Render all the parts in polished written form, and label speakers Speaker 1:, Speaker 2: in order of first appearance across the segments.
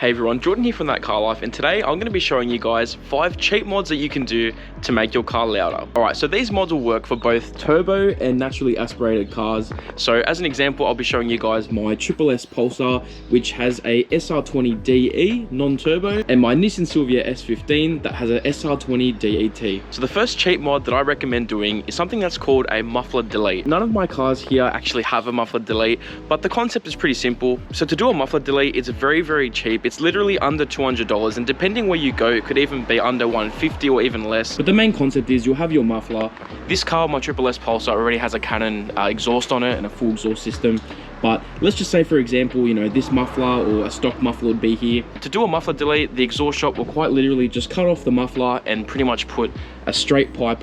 Speaker 1: Hey everyone, Jordan here from ThatCarLife, and today I'm going to be showing you guys 5 cheap mods that you can do to make your car louder. Alright, so these mods will work for both turbo and naturally aspirated cars. So as an example, I'll be showing you guys my S Pulsar, which has a SR20DE non-turbo, and my Nissan Silvia S15 that has a SR20 DET. So the first cheap mod that I recommend doing is something that's called a Muffler Delete. None of my cars here actually have a Muffler Delete, but the concept is pretty simple. So to do a Muffler Delete, it's very cheap. It's literally under $200, and depending where you go, it could even be under $150 or even less. But the main concept is you'll have your muffler. This car, my S Pulsar, already has a Canon exhaust on it and a full exhaust system. But let's just say, for example, you know, this muffler or a stock muffler would be here. To do a muffler delete, the exhaust shop will quite literally just cut off the muffler and pretty much put a straight pipe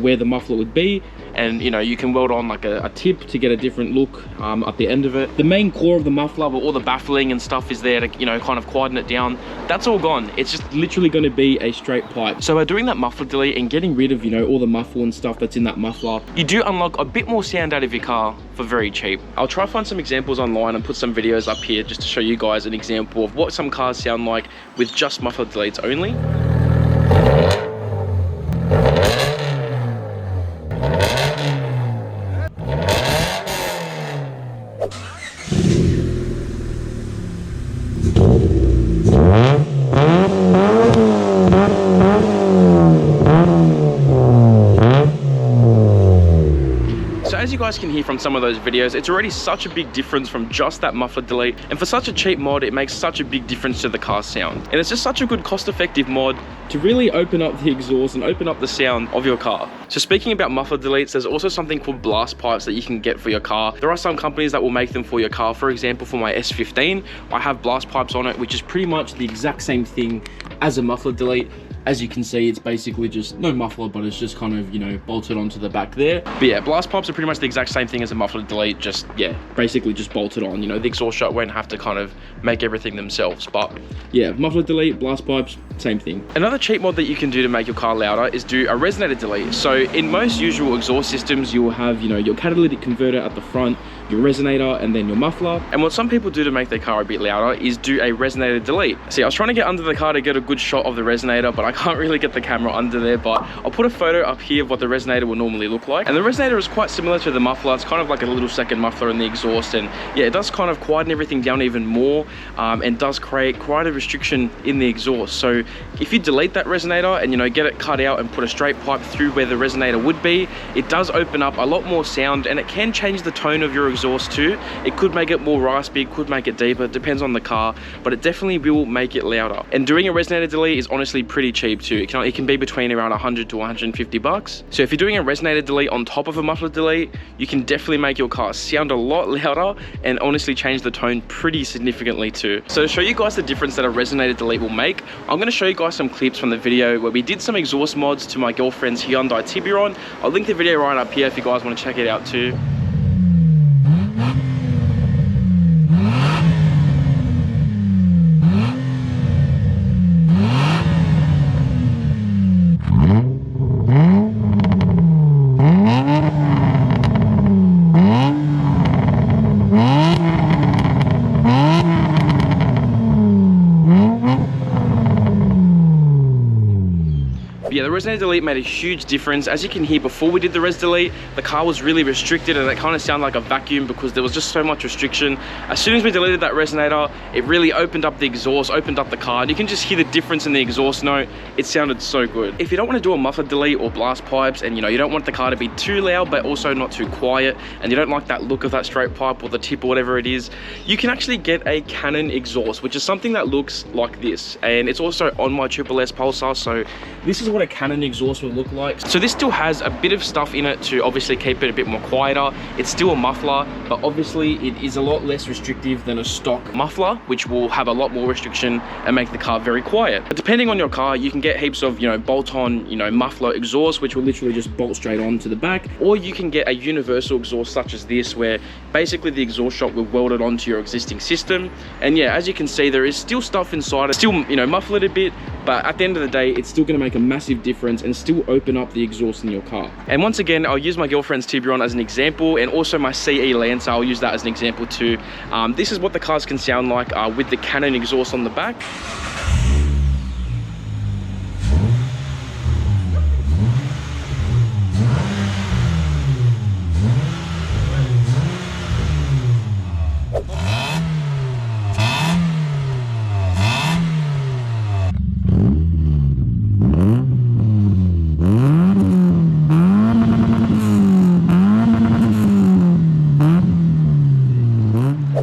Speaker 1: where the muffler would be. And, you know, you can weld on like a tip to get a different look at the end of it. The main core of the muffler, where all the baffling and stuff is there to, you know, kind of quieten it down, that's all gone. It's just literally going to be a straight pipe. So by doing that muffler delete and getting rid of, you know, all the muffle and stuff that's in that muffler, you do unlock a bit more sound out of your car for very cheap. I'll try to find some examples online and put some videos up here just to show you guys an example of what some cars sound like with just muffler deletes only. As you guys can hear from some of those videos, it's already such a big difference from just that muffler delete, and for such a cheap mod, it makes such a big difference to the car's sound. And it's just such a good cost-effective mod to really open up the exhaust and open up the sound of your car. So speaking about muffler deletes, there's also something called blast pipes that you can get for your car. There are some companies that will make them for your car. For example, for my S15, I have blast pipes on it, which is pretty much the exact same thing as a muffler delete. As you can see, it's basically just no muffler, but it's just kind of, you know, bolted onto the back there. But yeah, blast pipes are pretty much the exact same thing as a muffler delete, just, yeah, basically just bolted on. You know, the exhaust shut won't have to kind of make everything themselves. But yeah, muffler delete, blast pipes, same thing. Another cheap mod that you can do to make your car louder is do a resonator delete. So in most usual exhaust systems, you will have, you know, your catalytic converter at the front, your resonator, and then your muffler. And what some people do to make their car a bit louder is do a resonator delete. See, I was trying to get under the car to get a good shot of the resonator, but I can't really get the camera under there. But I'll put a photo up here of what the resonator will normally look like. And the resonator is quite similar to the muffler. It's kind of like a little second muffler in the exhaust, and yeah, it does kind of quieten everything down even more, and does create quite a restriction in the exhaust. So if you delete that resonator and, you know, get it cut out and put a straight pipe through where the resonator would be, it does open up a lot more sound, and it can change the tone of your exhaust too. It could make it more raspy, could make it deeper, it depends on the car, but it definitely will make it louder. And doing a resonator delete is honestly pretty cheap too. It can be between around 100 to 150 bucks. So if you're doing a resonator delete on top of a muffler delete, you can definitely make your car sound a lot louder and honestly change the tone pretty significantly too. So to show you guys the difference that a resonator delete will make, I'm going to show you guys some clips from the video where we did some exhaust mods to my girlfriend's Hyundai Tiburon. I'll link the video right up here if you guys want to check it out too. Yeah, the resonator delete made a huge difference. As you can hear, before we did the res delete, the car was really restricted and it kind of sounded like a vacuum because there was just so much restriction. As soon as we deleted that resonator, it really opened up the exhaust, opened up the car, and you can just hear the difference in the exhaust note. It sounded so good. If you don't want to do a muffler delete or blast pipes, and, you know, you don't want the car to be too loud but also not too quiet, and you don't like that look of that straight pipe or the tip or whatever it is, you can actually get a Canon exhaust, which is something that looks like this. And it's also on my S Pulsar, so this is what a Canon exhaust will look like. So this still has a bit of stuff in it to obviously keep it a bit more quieter. It's still a muffler, but obviously it is a lot less restrictive than a stock muffler, which will have a lot more restriction and make the car very quiet. But depending on your car, you can get heaps of, you know, bolt-on, you know, muffler exhaust, which will literally just bolt straight onto the back, or you can get a universal exhaust such as this, where basically the exhaust shot will weld it onto your existing system. And yeah, as you can see, there is still stuff inside it, still, you know, muffle it a bit, but at the end of the day, it's still going to make a massive massive difference and still open up the exhaust in your car. And once again, I'll use my girlfriend's Tiburon as an example, and also my CE Lancer, I'll use that as an example too. This is what the cars can sound like with the Canon exhaust on the back.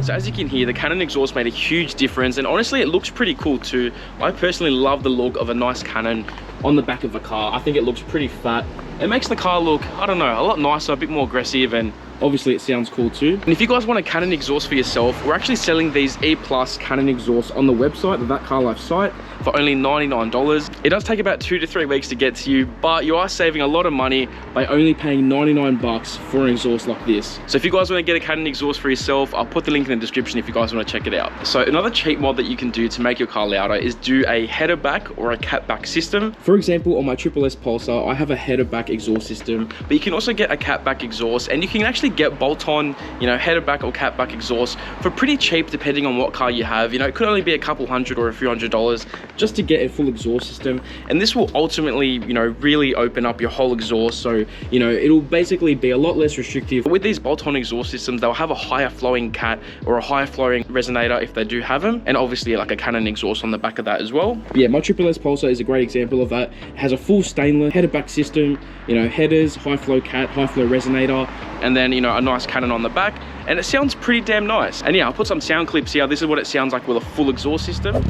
Speaker 1: So as you can hear, the Canon exhaust made a huge difference, and honestly it looks pretty cool too. I personally love the look of a nice Canon on the back of a car. I think it looks pretty fat. It makes the car look, I don't know, a lot nicer, a bit more aggressive, and obviously it sounds cool too. And if you guys want a Canon exhaust for yourself, we're actually selling these E+ Canon exhausts on the website, the ThatCarLife site, for only $99. It does take about 2 to 3 weeks to get to you, but you are saving a lot of money by only paying 99 bucks for an exhaust like this. So if you guys want to get a Canon exhaust for yourself, I'll put the link in the description if you guys want to check it out. So another cheap mod that you can do to make your car louder is do a header back or a cat back system. For example, on my SSS Pulsar, I have a header back exhaust system, but you can also get a cat back exhaust, and you can actually get bolt-on, you know, header back or cat back exhaust for pretty cheap depending on what car you have. You know, it could only be a couple $100 or a few $100 just to get a full exhaust system, and this will ultimately, you know, really open up your whole exhaust. So, you know, it'll basically be a lot less restrictive. With these bolt-on exhaust systems, they'll have a higher flowing cat or a higher flowing resonator if they do have them, and obviously like a Canon exhaust on the back of that as well. But yeah, my SSS Pulsar is a great example of that. It has a full stainless header back system, you know, headers, high flow cat, high flow resonator, and then, you know, a nice Canon on the back, and it sounds pretty damn nice. And yeah, I'll put some sound clips here. This is what it sounds like with a full exhaust system.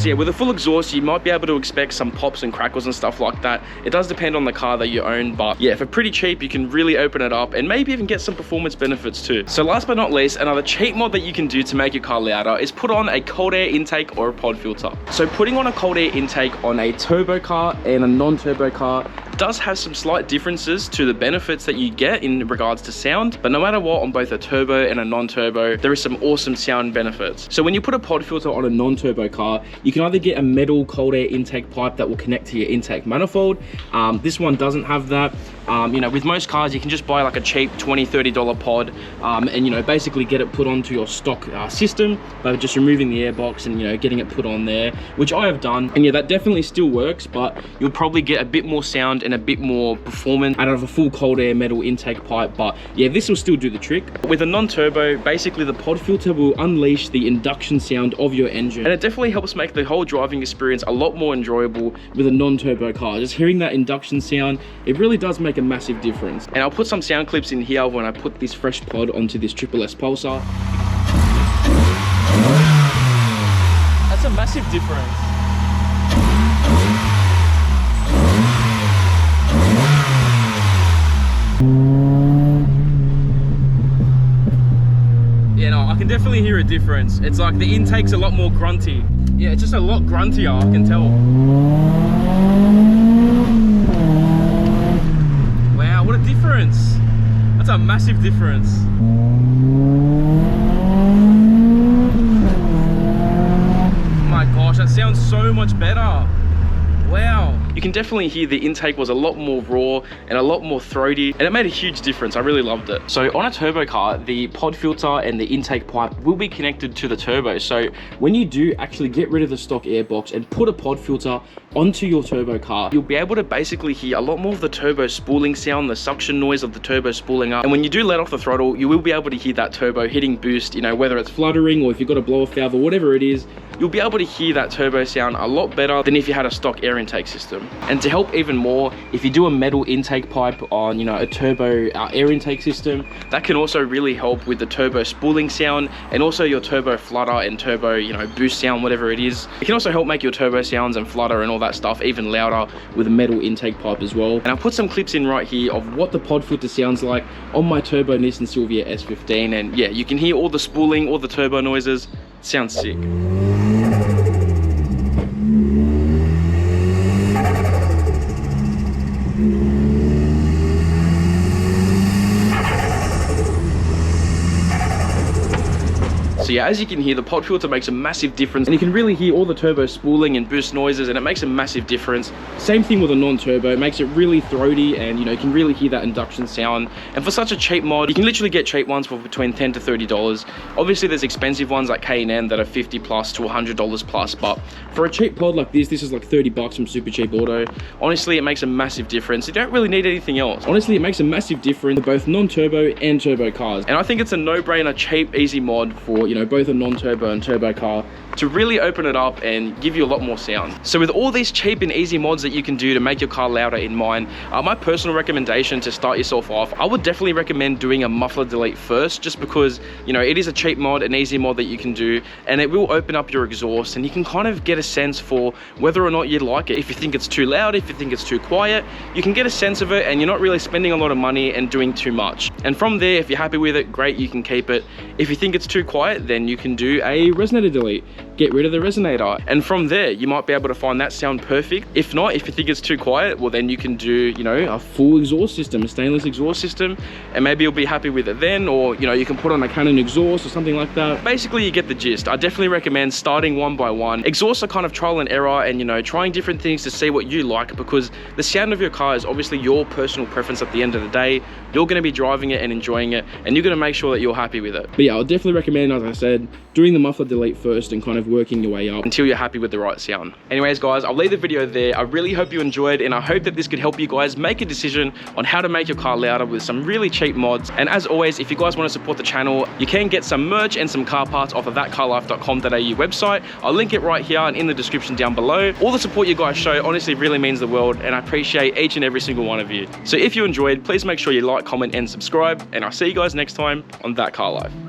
Speaker 1: Yeah, with a full exhaust, you might be able to expect some pops and crackles and stuff like that. It does depend on the car that you own, but yeah, for pretty cheap, you can really open it up and maybe even get some performance benefits too. So last but not least, another cheap mod that you can do to make your car louder is put on a cold air intake or a pod filter. So putting on a cold air intake on a turbo car and a non-turbo car does have some slight differences to the benefits that you get in regards to sound, but no matter what, on both a turbo and a non-turbo, there is some awesome sound benefits. So when you put a pod filter on a non-turbo car, you can either get a metal cold air intake pipe that will connect to your intake manifold. This one doesn't have that. You know, with most cars, you can just buy like a cheap $20, $30 pod, and you know, basically get it put onto your stock system by just removing the airbox and, you know, getting it put on there, which I have done. And yeah, that definitely still works, but you'll probably get a bit more sound and a bit more performance out of a full cold air metal intake pipe. But yeah, this will still do the trick. With a non-turbo, basically the pod filter will unleash the induction sound of your engine, and it definitely helps make the whole driving experience a lot more enjoyable with a non-turbo car. Just hearing that induction sound, it really does make a massive difference. And I'll put some sound clips in here when I put this fresh pod onto this SSS Pulsar. That's a massive difference. Yeah, no, I can definitely hear a difference. It's like the intake's a lot more grunty. Yeah, it's just a lot gruntier, I can tell. Wow, what a difference. That's a massive difference. Oh my gosh, that sounds so much better. Wow. You can definitely hear the intake was a lot more raw and a lot more throaty, and it made a huge difference. I really loved it. So on a turbo car, the pod filter and the intake pipe will be connected to the turbo. So when you do actually get rid of the stock airbox and put a pod filter onto your turbo car, you'll be able to basically hear a lot more of the turbo spooling sound, the suction noise of the turbo spooling up. And when you do let off the throttle, you will be able to hear that turbo hitting boost, you know, whether it's fluttering or if you've got a blow off valve or whatever it is. you'll be able to hear that turbo sound a lot better than if you had a stock air intake system. And to help even more, if you do a metal intake pipe on, you know, a turbo air intake system, that can also really help with the turbo spooling sound and also your turbo flutter and turbo, you know, boost sound, whatever it is. It can also help make your turbo sounds and flutter and all that stuff even louder with a metal intake pipe as well. And I'll put some clips in right here of what the pod filter sounds like on my turbo Nissan Silvia S15, and yeah, you can hear all the spooling, all the turbo noises. It sounds sick. So yeah, as you can hear, the pod filter makes a massive difference, and you can really hear all the turbo spooling and boost noises, and it makes a massive difference. Same thing with a non-turbo, it makes it really throaty, and you know, you can really hear that induction sound. And for such a cheap mod, you can literally get cheap ones for between $10 to $30. Obviously there's expensive ones like K&N that are $50 plus to $100 plus, but for a cheap pod like this is like $30 from Super Cheap Auto. Honestly, it makes a massive difference. You don't really need anything else. Honestly, it makes a massive difference for both non-turbo and turbo cars. And I think it's a no-brainer, cheap, easy mod for, you know, both a non-turbo and turbo car to really open it up and give you a lot more sound. So with all these cheap and easy mods that you can do to make your car louder in mind, my personal recommendation to start yourself off, I would definitely recommend doing a muffler delete first, just because, you know, it is a cheap mod, an easy mod that you can do, and it will open up your exhaust, and you can kind of get a sense for whether or not you like it. If you think it's too loud, if you think it's too quiet, you can get a sense of it, and you're not really spending a lot of money and doing too much. And from there, if you're happy with it, great, you can keep it. If you think it's too quiet, then you can do a resonator delete. Get rid of the resonator, and from there you might be able to find that sound perfect. If not, if you think it's too quiet, well then you can do, you know, a full exhaust system, a stainless exhaust system, and maybe you'll be happy with it then. Or, you know, you can put on a Canon exhaust or something like that. Basically, you get the gist. I definitely recommend starting one by one. Exhausts are kind of trial and error, and, you know, trying different things to see what you like, because the sound of your car is obviously your personal preference at the end of the day. You're going to be driving it and enjoying it, and you're going to make sure that you're happy with it. But yeah, I'll definitely recommend, as I said, doing the muffler delete first and kind of working your way up until you're happy with the right sound. Anyways guys, I'll leave the video there. I really hope you enjoyed, and I hope that this could help you guys make a decision on how to make your car louder with some really cheap mods. And as always, if you guys want to support the channel, you can get some merch and some car parts off of ThatCarLife.com.au website. I'll link it right here and in the description down below. All the support you guys show honestly really means the world, and I appreciate each and every single one of you. So if you enjoyed, please make sure you like, comment and subscribe, and I'll see you guys next time on That Car Life.